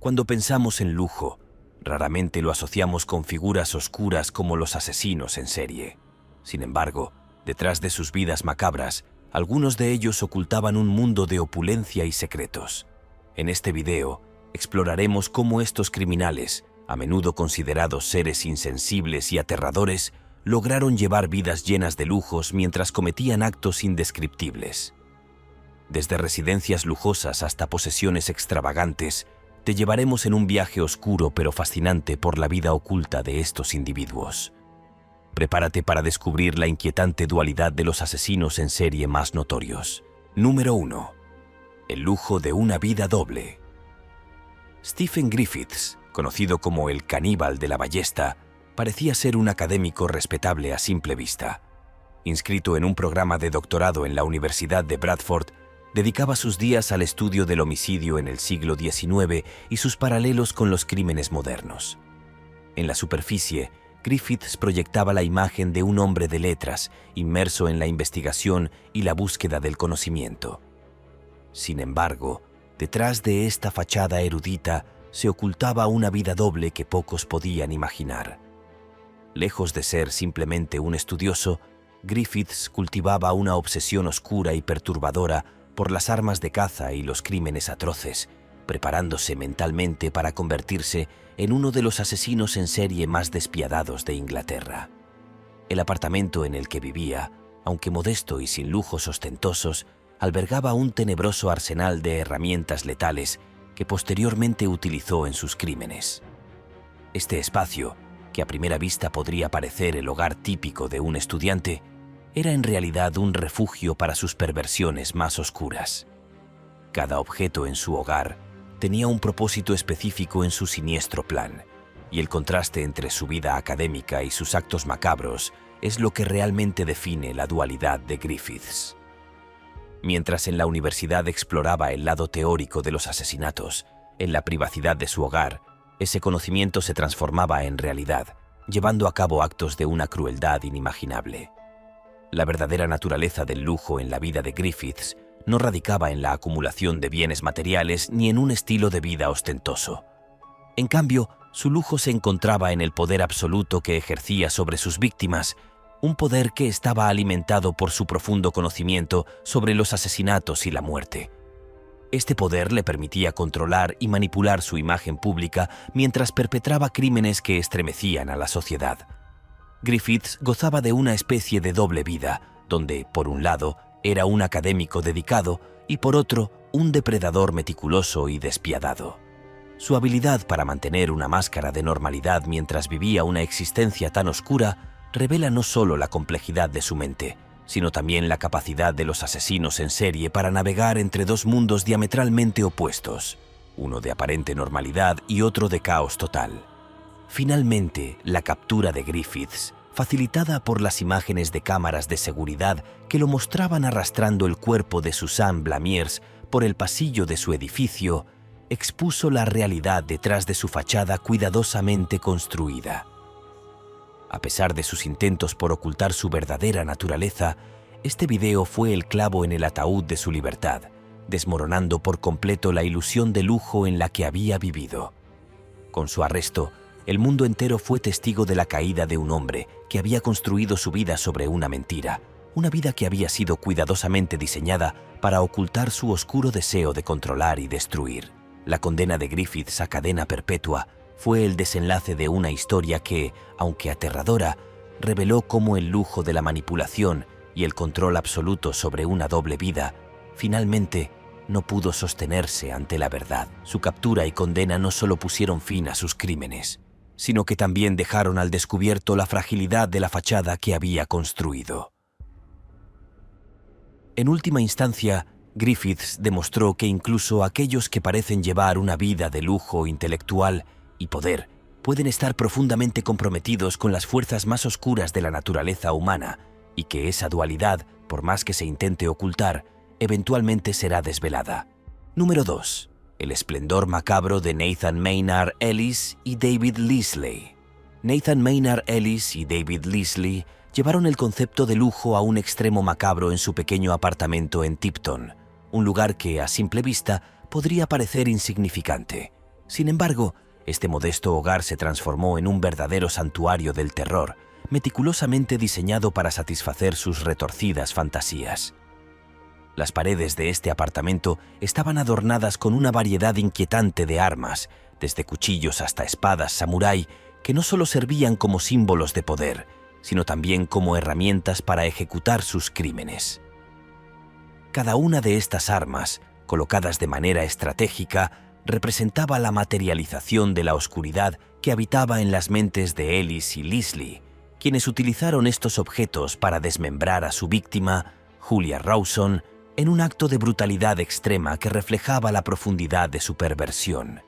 Cuando pensamos en lujo, raramente lo asociamos con figuras oscuras como los asesinos en serie. Sin embargo, detrás de sus vidas macabras, algunos de ellos ocultaban un mundo de opulencia y secretos. En este video, exploraremos cómo estos criminales, a menudo considerados seres insensibles y aterradores, lograron llevar vidas llenas de lujos mientras cometían actos indescriptibles. Desde residencias lujosas hasta posesiones extravagantes, te llevaremos en un viaje oscuro pero fascinante por la vida oculta de estos individuos. Prepárate para descubrir la inquietante dualidad de los asesinos en serie más notorios. Número 1. El lujo de una vida doble. Stephen Griffiths, conocido como el caníbal de la ballesta, parecía ser un académico respetable a simple vista. Inscrito en un programa de doctorado en la Universidad de Bradford, dedicaba sus días al estudio del homicidio en el siglo XIX y sus paralelos con los crímenes modernos. En la superficie, Griffiths proyectaba la imagen de un hombre de letras, inmerso en la investigación y la búsqueda del conocimiento. Sin embargo, detrás de esta fachada erudita se ocultaba una vida doble que pocos podían imaginar. Lejos de ser simplemente un estudioso, Griffiths cultivaba una obsesión oscura y perturbadora por las armas de caza y los crímenes atroces, preparándose mentalmente para convertirse en uno de los asesinos en serie más despiadados de Inglaterra. El apartamento en el que vivía, aunque modesto y sin lujos ostentosos, albergaba un tenebroso arsenal de herramientas letales que posteriormente utilizó en sus crímenes. Este espacio, que a primera vista podría parecer el hogar típico de un estudiante, era en realidad un refugio para sus perversiones más oscuras. Cada objeto en su hogar tenía un propósito específico en su siniestro plan, y el contraste entre su vida académica y sus actos macabros es lo que realmente define la dualidad de Griffiths. Mientras en la universidad exploraba el lado teórico de los asesinatos, en la privacidad de su hogar, ese conocimiento se transformaba en realidad, llevando a cabo actos de una crueldad inimaginable. La verdadera naturaleza del lujo en la vida de Griffiths no radicaba en la acumulación de bienes materiales ni en un estilo de vida ostentoso. En cambio, su lujo se encontraba en el poder absoluto que ejercía sobre sus víctimas, un poder que estaba alimentado por su profundo conocimiento sobre los asesinatos y la muerte. Este poder le permitía controlar y manipular su imagen pública mientras perpetraba crímenes que estremecían a la sociedad. Griffiths gozaba de una especie de doble vida, donde, por un lado, era un académico dedicado y, por otro, un depredador meticuloso y despiadado. Su habilidad para mantener una máscara de normalidad mientras vivía una existencia tan oscura revela no solo la complejidad de su mente, sino también la capacidad de los asesinos en serie para navegar entre dos mundos diametralmente opuestos, uno de aparente normalidad y otro de caos total. Finalmente, la captura de Griffiths, facilitada por las imágenes de cámaras de seguridad que lo mostraban arrastrando el cuerpo de Suzanne Blamiers por el pasillo de su edificio, expuso la realidad detrás de su fachada cuidadosamente construida. A pesar de sus intentos por ocultar su verdadera naturaleza, este video fue el clavo en el ataúd de su libertad, desmoronando por completo la ilusión de lujo en la que había vivido. Con su arresto, el mundo entero fue testigo de la caída de un hombre que había construido su vida sobre una mentira, una vida que había sido cuidadosamente diseñada para ocultar su oscuro deseo de controlar y destruir. La condena de Griffiths a cadena perpetua fue el desenlace de una historia que, aunque aterradora, reveló cómo el lujo de la manipulación y el control absoluto sobre una doble vida finalmente no pudo sostenerse ante la verdad. Su captura y condena no solo pusieron fin a sus crímenes, sino que también dejaron al descubierto la fragilidad de la fachada que había construido. En última instancia, Griffiths demostró que incluso aquellos que parecen llevar una vida de lujo intelectual y poder pueden estar profundamente comprometidos con las fuerzas más oscuras de la naturaleza humana y que esa dualidad, por más que se intente ocultar, eventualmente será desvelada. Número 2. El esplendor macabro de Nathan Maynard Ellis y David Leasley. Nathan Maynard Ellis y David Leasley llevaron el concepto de lujo a un extremo macabro en su pequeño apartamento en Tipton, un lugar que, a simple vista, podría parecer insignificante. Sin embargo, este modesto hogar se transformó en un verdadero santuario del terror, meticulosamente diseñado para satisfacer sus retorcidas fantasías. Las paredes de este apartamento estaban adornadas con una variedad inquietante de armas, desde cuchillos hasta espadas samurái, que no solo servían como símbolos de poder, sino también como herramientas para ejecutar sus crímenes. Cada una de estas armas, colocadas de manera estratégica, representaba la materialización de la oscuridad que habitaba en las mentes de Ellis y Leslie, quienes utilizaron estos objetos para desmembrar a su víctima, Julia Rawson, en un acto de brutalidad extrema que reflejaba la profundidad de su perversión.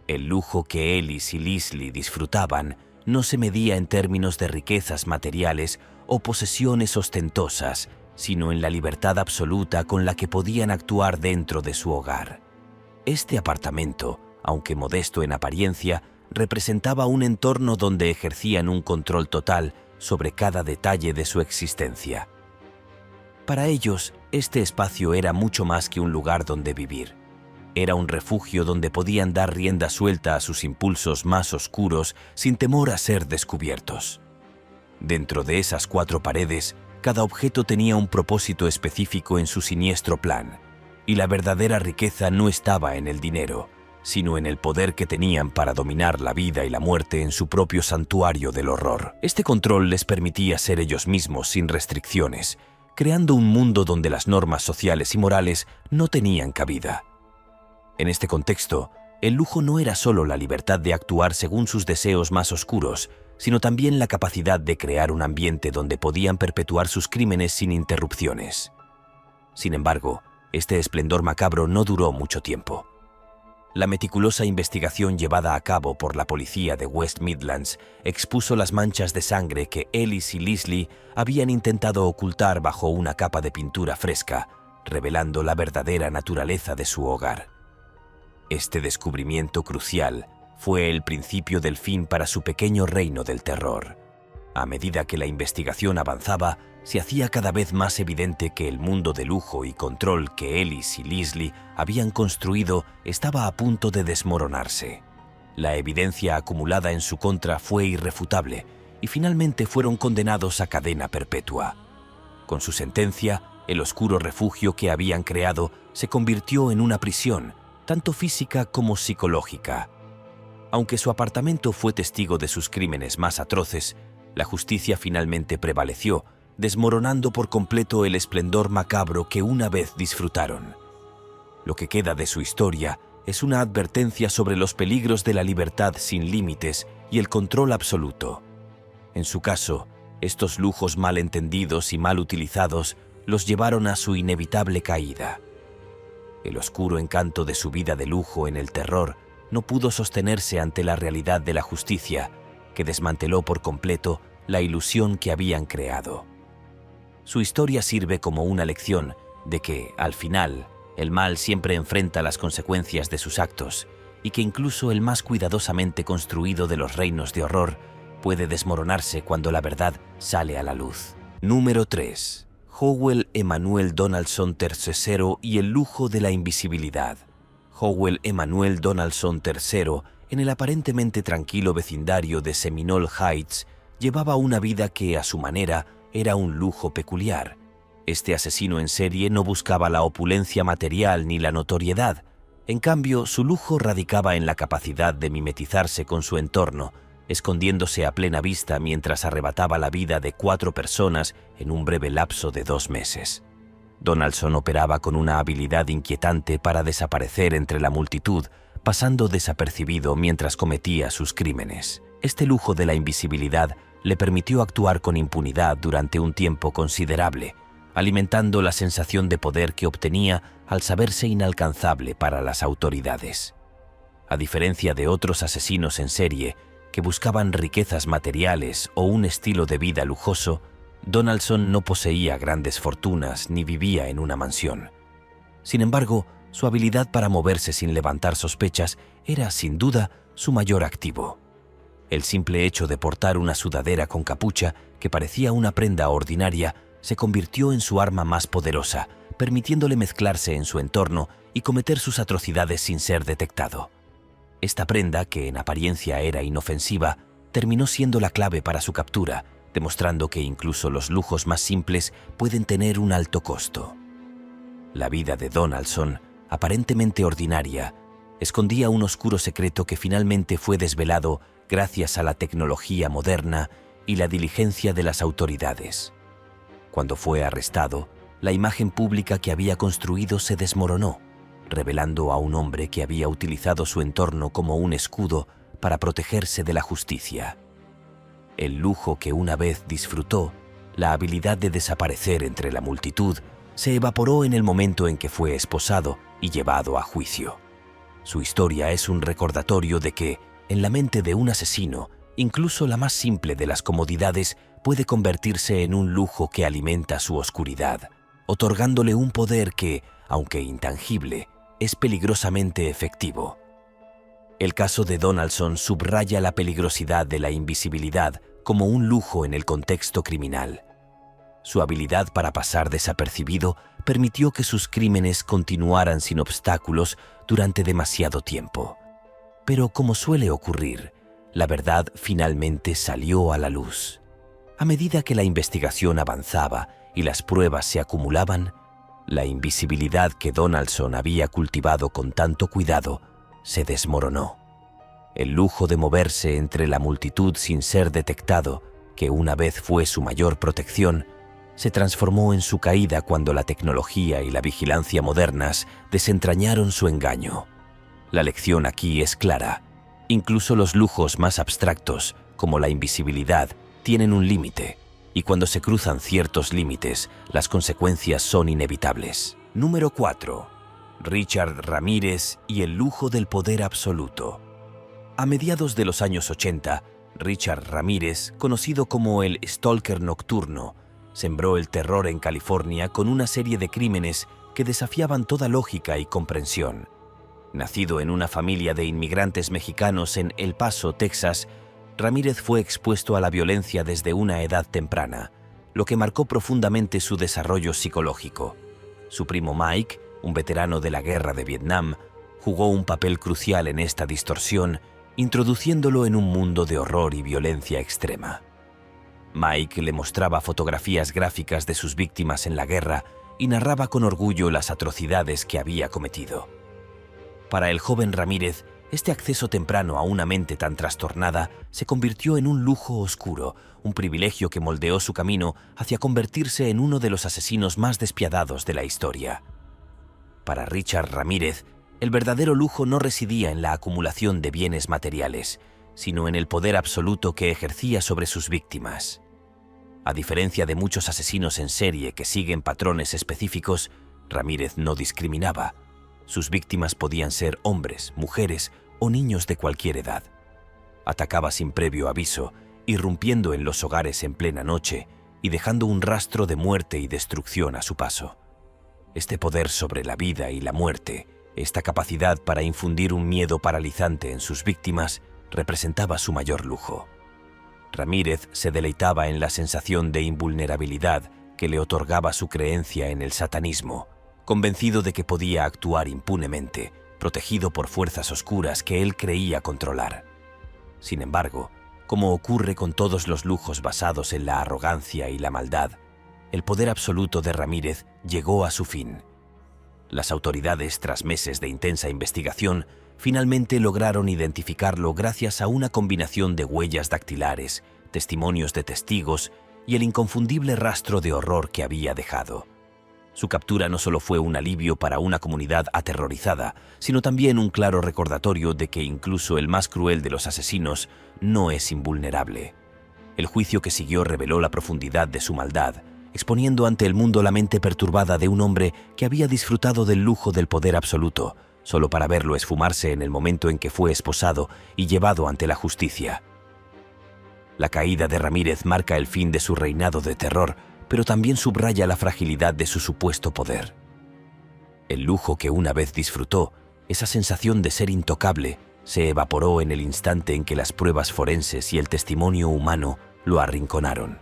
El lujo que Ellis y Leslie disfrutaban no se medía en términos de riquezas materiales o posesiones ostentosas, sino en la libertad absoluta con la que podían actuar dentro de su hogar. Este apartamento, aunque modesto en apariencia, representaba un entorno donde ejercían un control total sobre cada detalle de su existencia. Para ellos, este espacio era mucho más que un lugar donde vivir. Era un refugio donde podían dar rienda suelta a sus impulsos más oscuros sin temor a ser descubiertos. Dentro de esas 4 paredes, cada objeto tenía un propósito específico en su siniestro plan, y la verdadera riqueza no estaba en el dinero, sino en el poder que tenían para dominar la vida y la muerte en su propio santuario del horror. Este control les permitía ser ellos mismos sin restricciones, creando un mundo donde las normas sociales y morales no tenían cabida. En este contexto, el lujo no era solo la libertad de actuar según sus deseos más oscuros, sino también la capacidad de crear un ambiente donde podían perpetuar sus crímenes sin interrupciones. Sin embargo, este esplendor macabro no duró mucho tiempo. La meticulosa investigación llevada a cabo por la policía de West Midlands expuso las manchas de sangre que Ellis y Leslie habían intentado ocultar bajo una capa de pintura fresca, revelando la verdadera naturaleza de su hogar. Este descubrimiento crucial fue el principio del fin para su pequeño reino del terror. A medida que la investigación avanzaba, se hacía cada vez más evidente que el mundo de lujo y control que Ellis y Leslie habían construido estaba a punto de desmoronarse. La evidencia acumulada en su contra fue irrefutable y finalmente fueron condenados a cadena perpetua. Con su sentencia, el oscuro refugio que habían creado se convirtió en una prisión, tanto física como psicológica. Aunque su apartamento fue testigo de sus crímenes más atroces, la justicia finalmente prevaleció, desmoronando por completo el esplendor macabro que una vez disfrutaron. Lo que queda de su historia es una advertencia sobre los peligros de la libertad sin límites y el control absoluto. En su caso, estos lujos mal entendidos y mal utilizados los llevaron a su inevitable caída. El oscuro encanto de su vida de lujo en el terror no pudo sostenerse ante la realidad de la justicia, que desmanteló por completo la ilusión que habían creado. Su historia sirve como una lección de que, al final, el mal siempre enfrenta las consecuencias de sus actos y que incluso el más cuidadosamente construido de los reinos de horror puede desmoronarse cuando la verdad sale a la luz. Número 3. Howell Emanuel Donaldson III y el lujo de la invisibilidad. Howell Emanuel Donaldson III, en el aparentemente tranquilo vecindario de Seminole Heights, llevaba una vida que, a su manera, era un lujo peculiar. Este asesino en serie no buscaba la opulencia material ni la notoriedad. En cambio, su lujo radicaba en la capacidad de mimetizarse con su entorno, escondiéndose a plena vista mientras arrebataba la vida de 4 personas en un breve lapso de 2 meses. Donaldson operaba con una habilidad inquietante para desaparecer entre la multitud, pasando desapercibido mientras cometía sus crímenes. Este lujo de la invisibilidad le permitió actuar con impunidad durante un tiempo considerable, alimentando la sensación de poder que obtenía al saberse inalcanzable para las autoridades. A diferencia de otros asesinos en serie que buscaban riquezas materiales o un estilo de vida lujoso, Donaldson no poseía grandes fortunas ni vivía en una mansión. Sin embargo, su habilidad para moverse sin levantar sospechas era, sin duda, su mayor activo. El simple hecho de portar una sudadera con capucha, que parecía una prenda ordinaria, se convirtió en su arma más poderosa, permitiéndole mezclarse en su entorno y cometer sus atrocidades sin ser detectado. Esta prenda, que en apariencia era inofensiva, terminó siendo la clave para su captura, demostrando que incluso los lujos más simples pueden tener un alto costo. La vida de Donaldson, aparentemente ordinaria, escondía un oscuro secreto que finalmente fue desvelado gracias a la tecnología moderna y la diligencia de las autoridades. Cuando fue arrestado, la imagen pública que había construido se desmoronó, revelando a un hombre que había utilizado su entorno como un escudo para protegerse de la justicia. El lujo que una vez disfrutó, la habilidad de desaparecer entre la multitud, se evaporó en el momento en que fue esposado y llevado a juicio. Su historia es un recordatorio de que, en la mente de un asesino, incluso la más simple de las comodidades puede convertirse en un lujo que alimenta su oscuridad, otorgándole un poder que, aunque intangible, es peligrosamente efectivo. El caso de Donaldson subraya la peligrosidad de la invisibilidad como un lujo en el contexto criminal. Su habilidad para pasar desapercibido permitió que sus crímenes continuaran sin obstáculos durante demasiado tiempo. Pero como suele ocurrir, la verdad finalmente salió a la luz. A medida que la investigación avanzaba y las pruebas se acumulaban, la invisibilidad que Donaldson había cultivado con tanto cuidado se desmoronó. El lujo de moverse entre la multitud sin ser detectado, que una vez fue su mayor protección, se transformó en su caída cuando la tecnología y la vigilancia modernas desentrañaron su engaño. La lección aquí es clara. Incluso los lujos más abstractos, como la invisibilidad, tienen un límite, y cuando se cruzan ciertos límites, las consecuencias son inevitables. Número 4. Richard Ramírez y el lujo del poder absoluto. A mediados de los años 80, Richard Ramírez, conocido como el Stalker Nocturno, sembró el terror en California con una serie de crímenes que desafiaban toda lógica y comprensión. Nacido en una familia de inmigrantes mexicanos en El Paso, Texas, Ramírez fue expuesto a la violencia desde una edad temprana, lo que marcó profundamente su desarrollo psicológico. Su primo Mike, un veterano de la guerra de Vietnam, jugó un papel crucial en esta distorsión, introduciéndolo en un mundo de horror y violencia extrema. Mike le mostraba fotografías gráficas de sus víctimas en la guerra y narraba con orgullo las atrocidades que había cometido. Para el joven Ramírez, este acceso temprano a una mente tan trastornada se convirtió en un lujo oscuro, un privilegio que moldeó su camino hacia convertirse en uno de los asesinos más despiadados de la historia. Para Richard Ramírez, el verdadero lujo no residía en la acumulación de bienes materiales, sino en el poder absoluto que ejercía sobre sus víctimas. A diferencia de muchos asesinos en serie que siguen patrones específicos, Ramírez no discriminaba. Sus víctimas podían ser hombres, mujeres o niños de cualquier edad. Atacaba sin previo aviso, irrumpiendo en los hogares en plena noche y dejando un rastro de muerte y destrucción a su paso. Este poder sobre la vida y la muerte, esta capacidad para infundir un miedo paralizante en sus víctimas, representaba su mayor lujo. Ramírez se deleitaba en la sensación de invulnerabilidad que le otorgaba su creencia en el satanismo, convencido de que podía actuar impunemente, protegido por fuerzas oscuras que él creía controlar. Sin embargo, como ocurre con todos los lujos basados en la arrogancia y la maldad, el poder absoluto de Ramírez llegó a su fin. Las autoridades, tras meses de intensa investigación, finalmente lograron identificarlo gracias a una combinación de huellas dactilares, testimonios de testigos y el inconfundible rastro de horror que había dejado. Su captura no solo fue un alivio para una comunidad aterrorizada, sino también un claro recordatorio de que incluso el más cruel de los asesinos no es invulnerable. El juicio que siguió reveló la profundidad de su maldad, exponiendo ante el mundo la mente perturbada de un hombre que había disfrutado del lujo del poder absoluto, solo para verlo esfumarse en el momento en que fue esposado y llevado ante la justicia. La caída de Ramírez marca el fin de su reinado de terror, pero también subraya la fragilidad de su supuesto poder. El lujo que una vez disfrutó, esa sensación de ser intocable, se evaporó en el instante en que las pruebas forenses y el testimonio humano lo arrinconaron.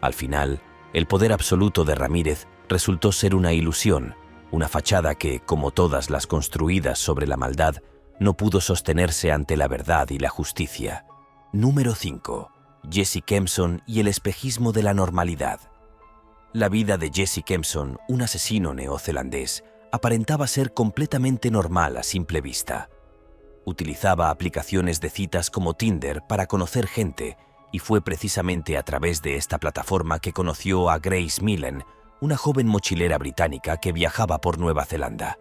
Al final, el poder absoluto de Ramírez resultó ser una ilusión, una fachada que, como todas las construidas sobre la maldad, no pudo sostenerse ante la verdad y la justicia. Número 5. Jesse Kempson y el espejismo de la normalidad. La vida de Jesse Kempson, un asesino neozelandés, aparentaba ser completamente normal a simple vista. Utilizaba aplicaciones de citas como Tinder para conocer gente, y fue precisamente a través de esta plataforma que conoció a Grace Millen, una joven mochilera británica que viajaba por Nueva Zelanda.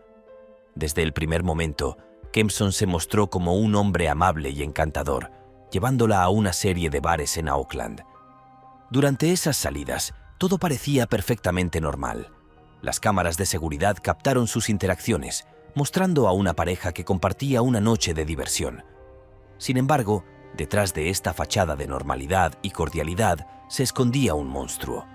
Desde el primer momento, Kempson se mostró como un hombre amable y encantador, llevándola a una serie de bares en Auckland. Durante esas salidas, todo parecía perfectamente normal. Las cámaras de seguridad captaron sus interacciones, mostrando a una pareja que compartía una noche de diversión. Sin embargo, detrás de esta fachada de normalidad y cordialidad se escondía un monstruo.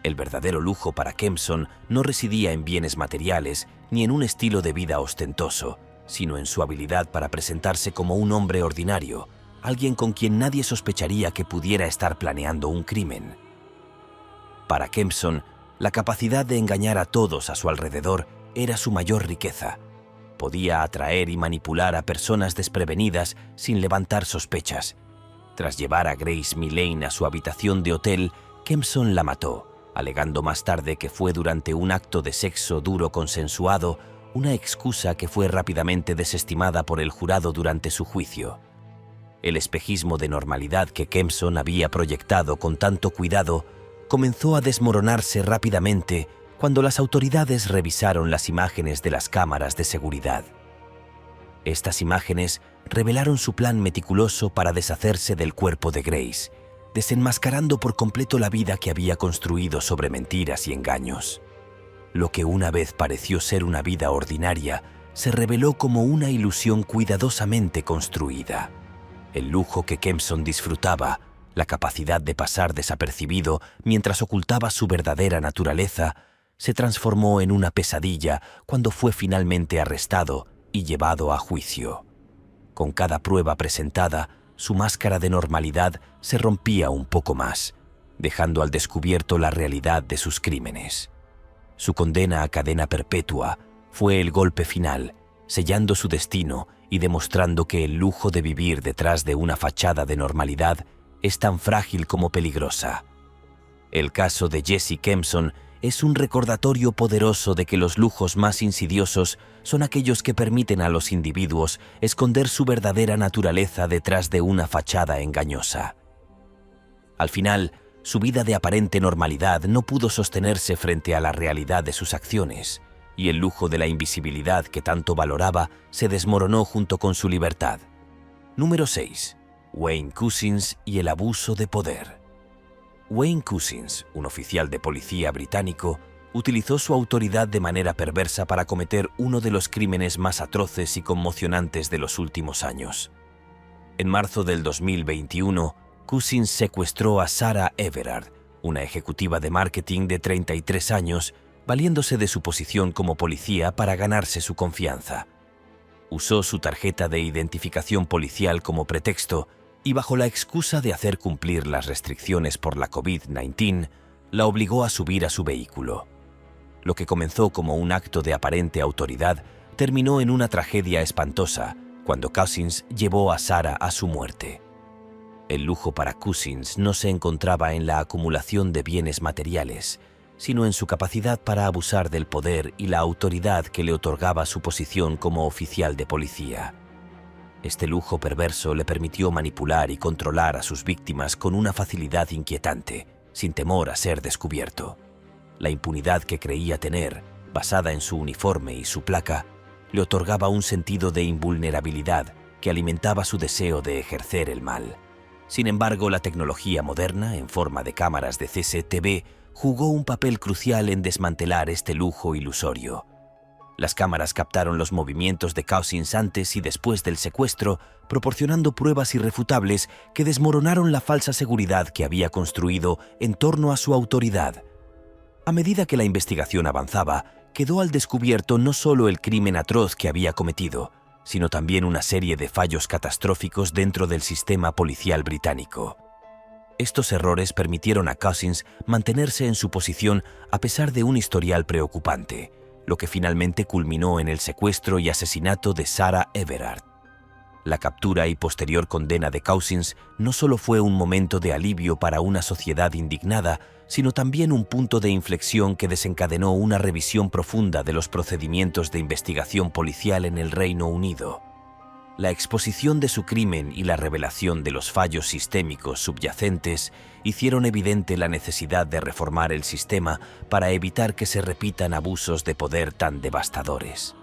El verdadero lujo para Kempson no residía en bienes materiales ni en un estilo de vida ostentoso, sino en su habilidad para presentarse como un hombre ordinario, alguien con quien nadie sospecharía que pudiera estar planeando un crimen. Para Kempson, la capacidad de engañar a todos a su alrededor era su mayor riqueza. Podía atraer y manipular a personas desprevenidas sin levantar sospechas. Tras llevar a Grace Millen a su habitación de hotel, Kempson la mató, alegando más tarde que fue durante un acto de sexo duro consensuado, una excusa que fue rápidamente desestimada por el jurado durante su juicio. El espejismo de normalidad que Kempson había proyectado con tanto cuidado comenzó a desmoronarse rápidamente cuando las autoridades revisaron las imágenes de las cámaras de seguridad. Estas imágenes revelaron su plan meticuloso para deshacerse del cuerpo de Grace, desenmascarando por completo la vida que había construido sobre mentiras y engaños. Lo que una vez pareció ser una vida ordinaria se reveló como una ilusión cuidadosamente construida. El lujo que Kempson disfrutaba, la capacidad de pasar desapercibido mientras ocultaba su verdadera naturaleza, se transformó en una pesadilla cuando fue finalmente arrestado y llevado a juicio. Con cada prueba presentada, su máscara de normalidad se rompía un poco más, dejando al descubierto la realidad de sus crímenes. Su condena a cadena perpetua fue el golpe final, sellando su destino y demostrando que el lujo de vivir detrás de una fachada de normalidad es tan frágil como peligrosa. El caso de Jesse Kempson es un recordatorio poderoso de que los lujos más insidiosos son aquellos que permiten a los individuos esconder su verdadera naturaleza detrás de una fachada engañosa. Al final, su vida de aparente normalidad no pudo sostenerse frente a la realidad de sus acciones, y el lujo de la invisibilidad que tanto valoraba se desmoronó junto con su libertad. Número 6. Wayne Couzens y el abuso de poder. Wayne Couzens, un oficial de policía británico, utilizó su autoridad de manera perversa para cometer uno de los crímenes más atroces y conmocionantes de los últimos años. En marzo del 2021, Couzens secuestró a Sarah Everard, una ejecutiva de marketing de 33 años, valiéndose de su posición como policía para ganarse su confianza. Usó su tarjeta de identificación policial como pretexto y, bajo la excusa de hacer cumplir las restricciones por la COVID-19, la obligó a subir a su vehículo. Lo que comenzó como un acto de aparente autoridad terminó en una tragedia espantosa cuando Couzens llevó a Sarah a su muerte. El lujo para Couzens no se encontraba en la acumulación de bienes materiales, sino en su capacidad para abusar del poder y la autoridad que le otorgaba su posición como oficial de policía. Este lujo perverso le permitió manipular y controlar a sus víctimas con una facilidad inquietante, sin temor a ser descubierto. La impunidad que creía tener, basada en su uniforme y su placa, le otorgaba un sentido de invulnerabilidad que alimentaba su deseo de ejercer el mal. Sin embargo, la tecnología moderna, en forma de cámaras de CCTV, jugó un papel crucial en desmantelar este lujo ilusorio. Las cámaras captaron los movimientos de Couzens antes y después del secuestro, proporcionando pruebas irrefutables que desmoronaron la falsa seguridad que había construido en torno a su autoridad. A medida que la investigación avanzaba, quedó al descubierto no solo el crimen atroz que había cometido, sino también una serie de fallos catastróficos dentro del sistema policial británico. Estos errores permitieron a Couzens mantenerse en su posición a pesar de un historial preocupante, lo que finalmente culminó en el secuestro y asesinato de Sarah Everard. La captura y posterior condena de Cousins no solo fue un momento de alivio para una sociedad indignada, sino también un punto de inflexión que desencadenó una revisión profunda de los procedimientos de investigación policial en el Reino Unido. La exposición de su crimen y la revelación de los fallos sistémicos subyacentes hicieron evidente la necesidad de reformar el sistema para evitar que se repitan abusos de poder tan devastadores.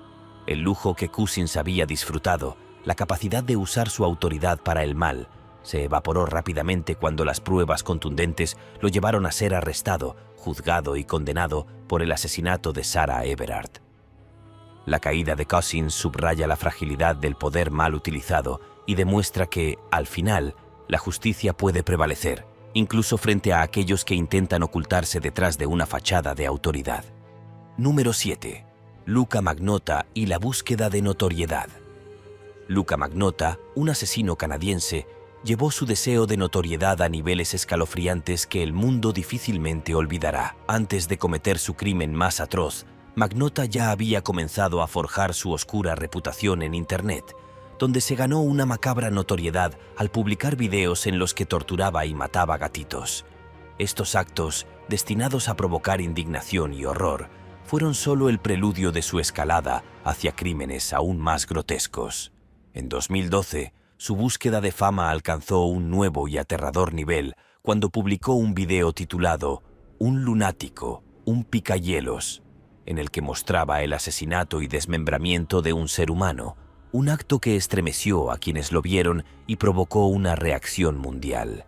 El lujo que Cousins había disfrutado, la capacidad de usar su autoridad para el mal, se evaporó rápidamente cuando las pruebas contundentes lo llevaron a ser arrestado, juzgado y condenado por el asesinato de Sarah Everard. La caída de Cousins subraya la fragilidad del poder mal utilizado y demuestra que, al final, la justicia puede prevalecer, incluso frente a aquellos que intentan ocultarse detrás de una fachada de autoridad. Número 7. Luca Magnotta y la búsqueda de notoriedad. Luca Magnotta, un asesino canadiense, llevó su deseo de notoriedad a niveles escalofriantes que el mundo difícilmente olvidará. Antes de cometer su crimen más atroz, Magnotta ya había comenzado a forjar su oscura reputación en Internet, donde se ganó una macabra notoriedad al publicar videos en los que torturaba y mataba gatitos. Estos actos, destinados a provocar indignación y horror, fueron solo el preludio de su escalada hacia crímenes aún más grotescos. En 2012, su búsqueda de fama alcanzó un nuevo y aterrador nivel cuando publicó un video titulado «Un lunático, un picahielos», en el que mostraba el asesinato y desmembramiento de un ser humano, un acto que estremeció a quienes lo vieron y provocó una reacción mundial.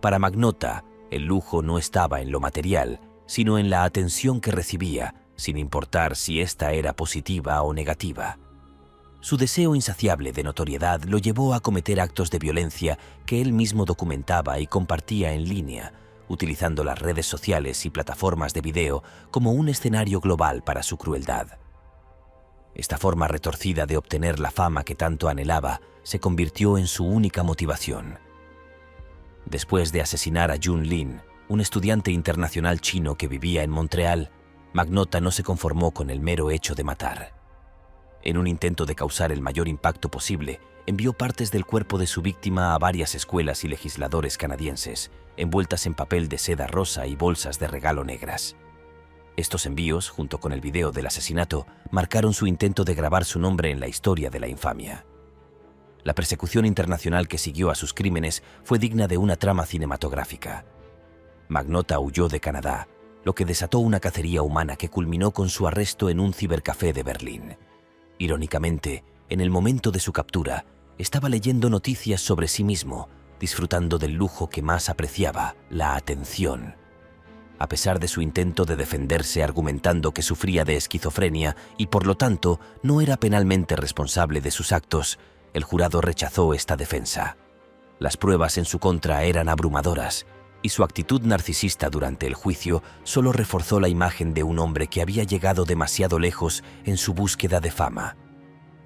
Para Magnotta, el lujo no estaba en lo material, sino en la atención que recibía, sin importar si ésta era positiva o negativa. Su deseo insaciable de notoriedad lo llevó a cometer actos de violencia que él mismo documentaba y compartía en línea, utilizando las redes sociales y plataformas de video como un escenario global para su crueldad. Esta forma retorcida de obtener la fama que tanto anhelaba se convirtió en su única motivación. Después de asesinar a Jun Lin, un estudiante internacional chino que vivía en Montreal, Magnotta no se conformó con el mero hecho de matar. En un intento de causar el mayor impacto posible, envió partes del cuerpo de su víctima a varias escuelas y legisladores canadienses, envueltas en papel de seda rosa y bolsas de regalo negras. Estos envíos, junto con el video del asesinato, marcaron su intento de grabar su nombre en la historia de la infamia. La persecución internacional que siguió a sus crímenes fue digna de una trama cinematográfica. Magnotta huyó de Canadá, lo que desató una cacería humana que culminó con su arresto en un cibercafé de Berlín. Irónicamente, en el momento de su captura, estaba leyendo noticias sobre sí mismo, disfrutando del lujo que más apreciaba, la atención. A pesar de su intento de defenderse argumentando que sufría de esquizofrenia y por lo tanto no era penalmente responsable de sus actos, el jurado rechazó esta defensa. Las pruebas en su contra eran abrumadoras, y su actitud narcisista durante el juicio solo reforzó la imagen de un hombre que había llegado demasiado lejos en su búsqueda de fama.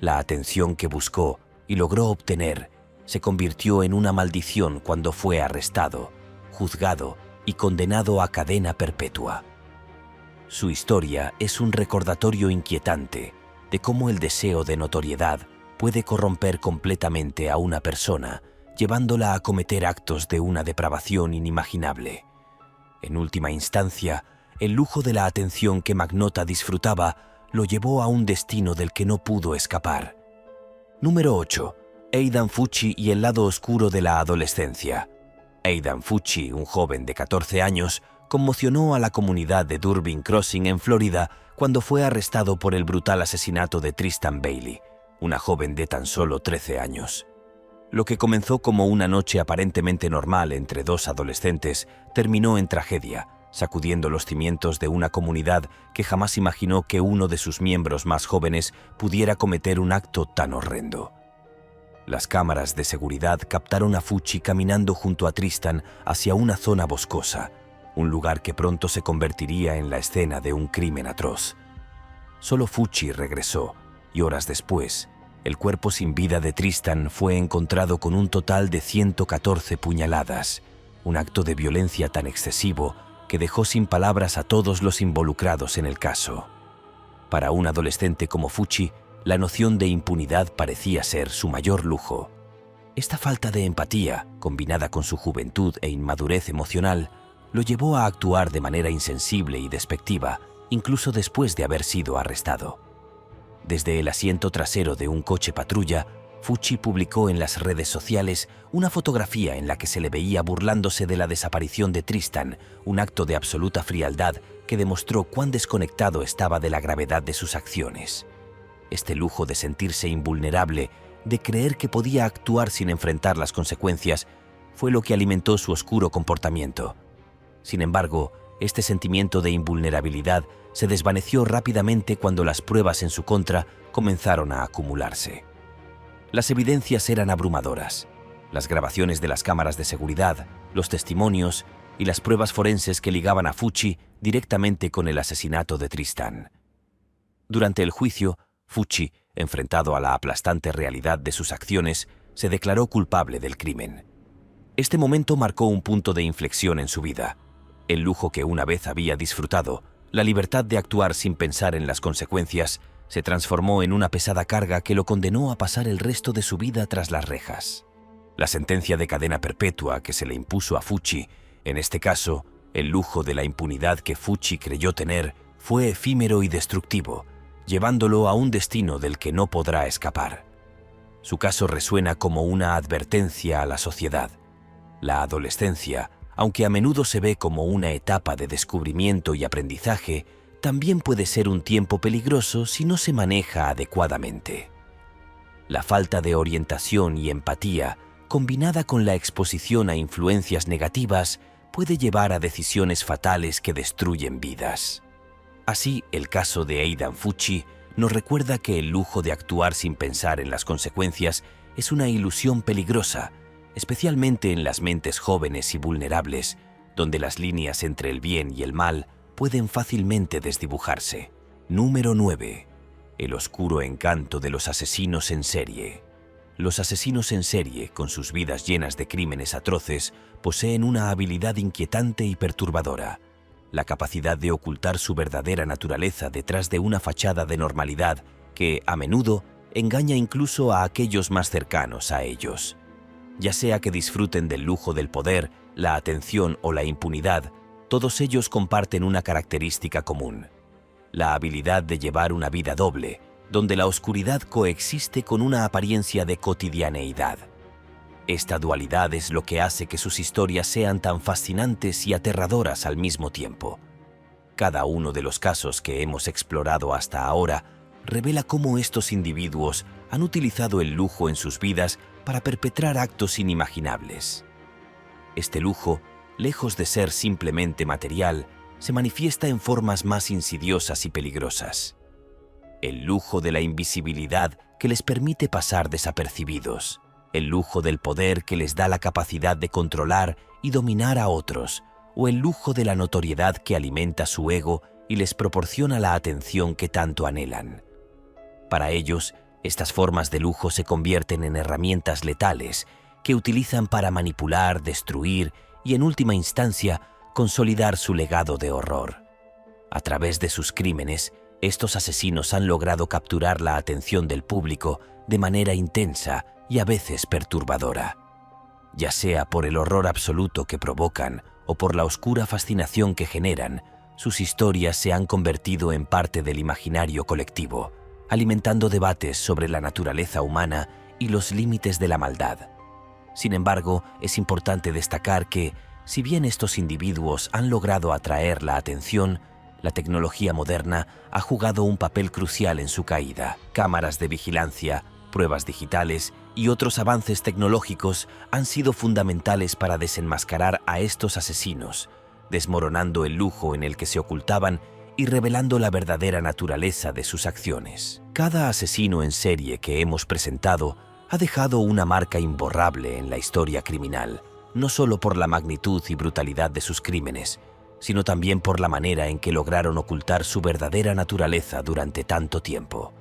La atención que buscó y logró obtener se convirtió en una maldición cuando fue arrestado, juzgado y condenado a cadena perpetua. Su historia es un recordatorio inquietante de cómo el deseo de notoriedad puede corromper completamente a una persona, llevándola a cometer actos de una depravación inimaginable. En última instancia, el lujo de la atención que Magnotta disfrutaba lo llevó a un destino del que no pudo escapar. Número 8. Aidan Fucci y el lado oscuro de la adolescencia. Aidan Fucci, un joven de 14 años, conmocionó a la comunidad de Durbin Crossing en Florida cuando fue arrestado por el brutal asesinato de Tristan Bailey, una joven de tan solo 13 años. Lo que comenzó como una noche aparentemente normal entre dos adolescentes terminó en tragedia, sacudiendo los cimientos de una comunidad que jamás imaginó que uno de sus miembros más jóvenes pudiera cometer un acto tan horrendo. Las cámaras de seguridad captaron a Fucci caminando junto a Tristan hacia una zona boscosa, un lugar que pronto se convertiría en la escena de un crimen atroz. Solo Fucci regresó, y horas después, el cuerpo sin vida de Tristan fue encontrado con un total de 114 puñaladas, un acto de violencia tan excesivo que dejó sin palabras a todos los involucrados en el caso. Para un adolescente como Fucci, la noción de impunidad parecía ser su mayor lujo. Esta falta de empatía, combinada con su juventud e inmadurez emocional, lo llevó a actuar de manera insensible y despectiva, incluso después de haber sido arrestado. Desde el asiento trasero de un coche patrulla, Fucci publicó en las redes sociales una fotografía en la que se le veía burlándose de la desaparición de Tristan, un acto de absoluta frialdad que demostró cuán desconectado estaba de la gravedad de sus acciones. Este lujo de sentirse invulnerable, de creer que podía actuar sin enfrentar las consecuencias, fue lo que alimentó su oscuro comportamiento. Sin embargo, este sentimiento de invulnerabilidad se desvaneció rápidamente cuando las pruebas en su contra comenzaron a acumularse. Las evidencias eran abrumadoras. Las grabaciones de las cámaras de seguridad, los testimonios y las pruebas forenses que ligaban a Fucci directamente con el asesinato de Tristan. Durante el juicio, Fucci, enfrentado a la aplastante realidad de sus acciones, se declaró culpable del crimen. Este momento marcó un punto de inflexión en su vida. El lujo que una vez había disfrutado, la libertad de actuar sin pensar en las consecuencias, se transformó en una pesada carga que lo condenó a pasar el resto de su vida tras las rejas. La sentencia de cadena perpetua que se le impuso a Fucci, en este caso, el lujo de la impunidad que Fucci creyó tener, fue efímero y destructivo, llevándolo a un destino del que no podrá escapar. Su caso resuena como una advertencia a la sociedad. La adolescencia, aunque a menudo se ve como una etapa de descubrimiento y aprendizaje, también puede ser un tiempo peligroso si no se maneja adecuadamente. La falta de orientación y empatía, combinada con la exposición a influencias negativas, puede llevar a decisiones fatales que destruyen vidas. Así, el caso de Aidan Fucci nos recuerda que el lujo de actuar sin pensar en las consecuencias es una ilusión peligrosa, especialmente en las mentes jóvenes y vulnerables, donde las líneas entre el bien y el mal pueden fácilmente desdibujarse. Número 9. El oscuro encanto de los asesinos en serie. Los asesinos en serie, con sus vidas llenas de crímenes atroces, poseen una habilidad inquietante y perturbadora: la capacidad de ocultar su verdadera naturaleza detrás de una fachada de normalidad que, a menudo, engaña incluso a aquellos más cercanos a ellos. Ya sea que disfruten del lujo del poder, la atención o la impunidad, todos ellos comparten una característica común: la habilidad de llevar una vida doble, donde la oscuridad coexiste con una apariencia de cotidianeidad. Esta dualidad es lo que hace que sus historias sean tan fascinantes y aterradoras al mismo tiempo. Cada uno de los casos que hemos explorado hasta ahora revela cómo estos individuos han utilizado el lujo en sus vidas para perpetrar actos inimaginables. Este lujo, lejos de ser simplemente material, se manifiesta en formas más insidiosas y peligrosas. El lujo de la invisibilidad que les permite pasar desapercibidos. El lujo del poder que les da la capacidad de controlar y dominar a otros, o el lujo de la notoriedad que alimenta su ego y les proporciona la atención que tanto anhelan. Para ellos, estas formas de lujo se convierten en herramientas letales que utilizan para manipular, destruir y, en última instancia, consolidar su legado de horror. A través de sus crímenes, estos asesinos han logrado capturar la atención del público de manera intensa y a veces perturbadora. Ya sea por el horror absoluto que provocan o por la oscura fascinación que generan, sus historias se han convertido en parte del imaginario colectivo, alimentando debates sobre la naturaleza humana y los límites de la maldad. Sin embargo, es importante destacar que, si bien estos individuos han logrado atraer la atención, la tecnología moderna ha jugado un papel crucial en su caída. Cámaras de vigilancia, pruebas digitales y otros avances tecnológicos han sido fundamentales para desenmascarar a estos asesinos, desmoronando el lujo en el que se ocultaban y revelando la verdadera naturaleza de sus acciones. Cada asesino en serie que hemos presentado ha dejado una marca imborrable en la historia criminal, no solo por la magnitud y brutalidad de sus crímenes, sino también por la manera en que lograron ocultar su verdadera naturaleza durante tanto tiempo.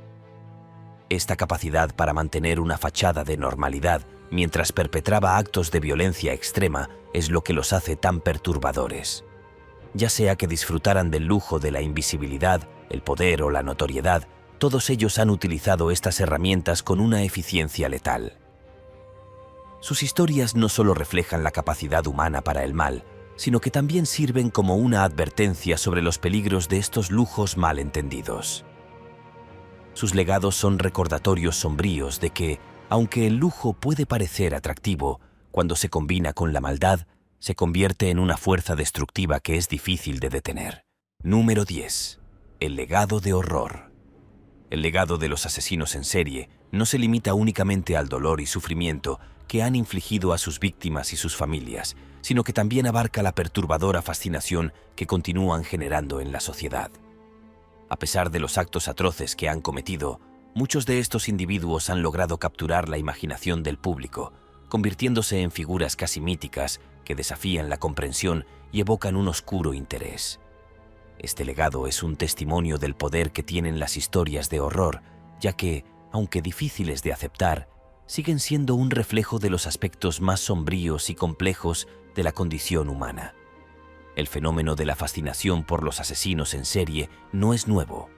Esta capacidad para mantener una fachada de normalidad mientras perpetraba actos de violencia extrema es lo que los hace tan perturbadores. Ya sea que disfrutaran del lujo de la invisibilidad, el poder o la notoriedad, todos ellos han utilizado estas herramientas con una eficiencia letal. Sus historias no solo reflejan la capacidad humana para el mal, sino que también sirven como una advertencia sobre los peligros de estos lujos mal entendidos. Sus legados son recordatorios sombríos de que, aunque el lujo puede parecer atractivo, cuando se combina con la maldad, se convierte en una fuerza destructiva que es difícil de detener. Número 10. El legado de horror. El legado de los asesinos en serie no se limita únicamente al dolor y sufrimiento que han infligido a sus víctimas y sus familias, sino que también abarca la perturbadora fascinación que continúan generando en la sociedad. A pesar de los actos atroces que han cometido, muchos de estos individuos han logrado capturar la imaginación del público, convirtiéndose en figuras casi míticas que desafían la comprensión y evocan un oscuro interés. Este legado es un testimonio del poder que tienen las historias de horror, ya que, aunque difíciles de aceptar, siguen siendo un reflejo de los aspectos más sombríos y complejos de la condición humana. El fenómeno de la fascinación por los asesinos en serie no es nuevo.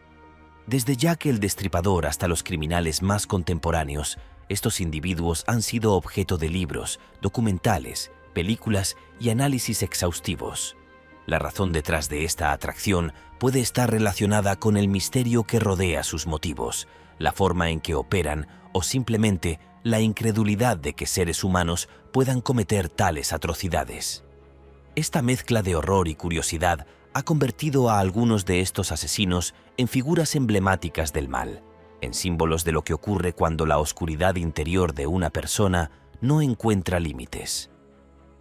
Desde Jack el Destripador hasta los criminales más contemporáneos, estos individuos han sido objeto de libros, documentales, películas y análisis exhaustivos. La razón detrás de esta atracción puede estar relacionada con el misterio que rodea sus motivos, la forma en que operan o simplemente la incredulidad de que seres humanos puedan cometer tales atrocidades. Esta mezcla de horror y curiosidad ha convertido a algunos de estos asesinos en figuras emblemáticas del mal, en símbolos de lo que ocurre cuando la oscuridad interior de una persona no encuentra límites.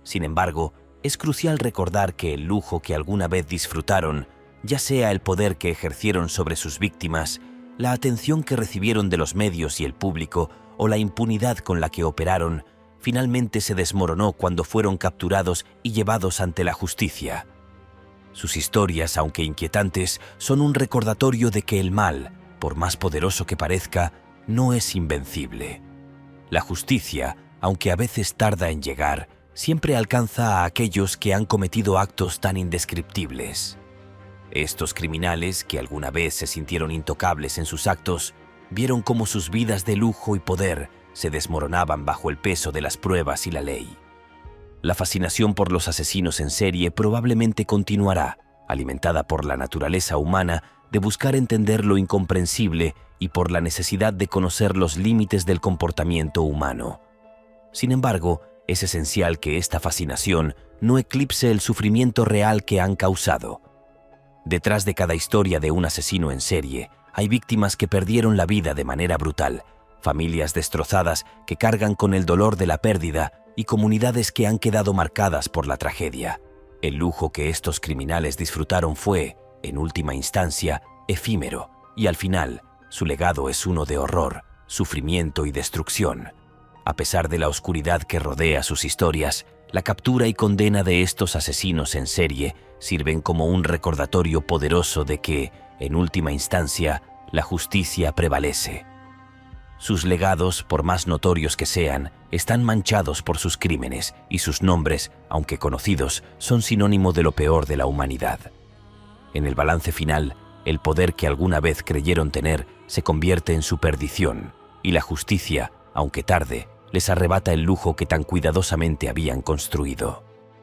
Sin embargo, es crucial recordar que el lujo que alguna vez disfrutaron, ya sea el poder que ejercieron sobre sus víctimas, la atención que recibieron de los medios y el público o la impunidad con la que operaron, finalmente se desmoronó cuando fueron capturados y llevados ante la justicia. Sus historias, aunque inquietantes, son un recordatorio de que el mal, por más poderoso que parezca, no es invencible. La justicia, aunque a veces tarda en llegar, siempre alcanza a aquellos que han cometido actos tan indescriptibles. Estos criminales, que alguna vez se sintieron intocables en sus actos, vieron cómo sus vidas de lujo y poder se desmoronaban bajo el peso de las pruebas y la ley. La fascinación por los asesinos en serie probablemente continuará, alimentada por la naturaleza humana de buscar entender lo incomprensible y por la necesidad de conocer los límites del comportamiento humano. Sin embargo, es esencial que esta fascinación no eclipse el sufrimiento real que han causado. Detrás de cada historia de un asesino en serie, hay víctimas que perdieron la vida de manera brutal, familias destrozadas que cargan con el dolor de la pérdida y comunidades que han quedado marcadas por la tragedia. El lujo que estos criminales disfrutaron fue, en última instancia, efímero, y al final, su legado es uno de horror, sufrimiento y destrucción. A pesar de la oscuridad que rodea sus historias, la captura y condena de estos asesinos en serie sirven como un recordatorio poderoso de que, en última instancia, la justicia prevalece. Sus legados, por más notorios que sean, están manchados por sus crímenes y sus nombres, aunque conocidos, son sinónimo de lo peor de la humanidad. En el balance final, el poder que alguna vez creyeron tener se convierte en su perdición, y la justicia, aunque tarde, les arrebata el lujo que tan cuidadosamente habían construido.